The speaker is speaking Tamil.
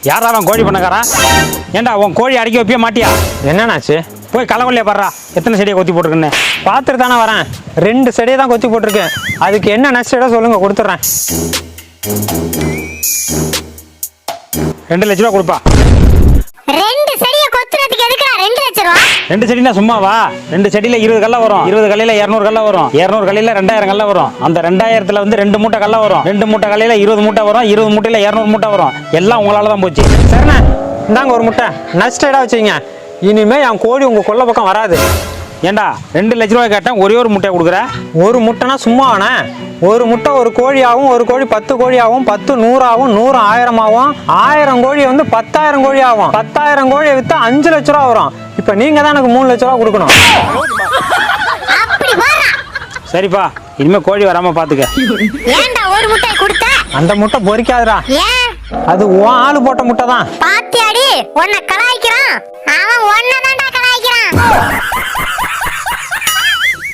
யாரா அவன் கோழி பண்ணக்காரன்? ஏண்டா உன் கோழி அடக்கி வைப்பிய மாட்டியா? என்னன்னாச்சு? போய் களவள்ளியா பாடுறா, எத்தனை செடியை கொத்தி போட்டுருக்குன்னு. பார்த்துட்டு தானே வரேன். 2 செடியை தான் கொத்தி போட்டிருக்கேன். அதுக்கு என்ன நஷ்டம் சொல்லுங்க, கொடுத்துட்றேன். 2 லட்ச ரூபா கொடுப்பா. 2 செடியை கொத்துறதுக்கு எதுக்குடா 2 லட்சம் ரூபா? 2 செடினா சும்மாவா? 2 செடியில 20 கல்ல வரும். 20 கல்லையில 200 கல்ல வரும். 200 கல்லையில 2000 கல்ல வரும். அந்த 2000த்துல வந்து 2 மூட்டை கல்ல வரும். 2 மூட்டை கல்லையில 20 மூட்டை வரும். 20 மூட்டையில 200 மூட்டை வரும். எல்லாம் உங்களால தான் போச்சு. சரிண்ணே, இந்தாங்க ஒரு முட்டை. நஷ்டடா வச்சுங்க. இனிமே என் கோழி உங்க கொல்லை பக்கம் வராது. ஏண்டா 2 லட்ச ரூபாய் கேட்டேன், ஒரே ஒரு முட்டையை கொடுக்குற? ஒரு முட்டைனா சும்மாவானே? ஒரு முட்டை ஒரு கோழி ஆகும். ஒரு கோழி 10 கோழி ஆகும். 10 100 ஆகும். 100 1000 ஆகும். 1000 கோழி வந்து 10,000 கோழி ஆகும். 10,000 கோழியை வித்தா 5 லட்ச ரூபா வரும். இப்ப நீங்க தான் எனக்கு 3 லட்ச ரூபா கொடுக்கணும். அப்படி போறா. சரிப்பா, இனிமே கோழி வராம பாத்துக்க. ஏன்டா ஒரு முட்டை கொடுத்த? அந்த முட்டை பொரிக்காதுடா. ஏன்? அது உன் ஆளு போட்ட முட்டை தான். பாத்தியாடி உன்னை கலாய்க்கிறான். அவன் ஒன்னதான்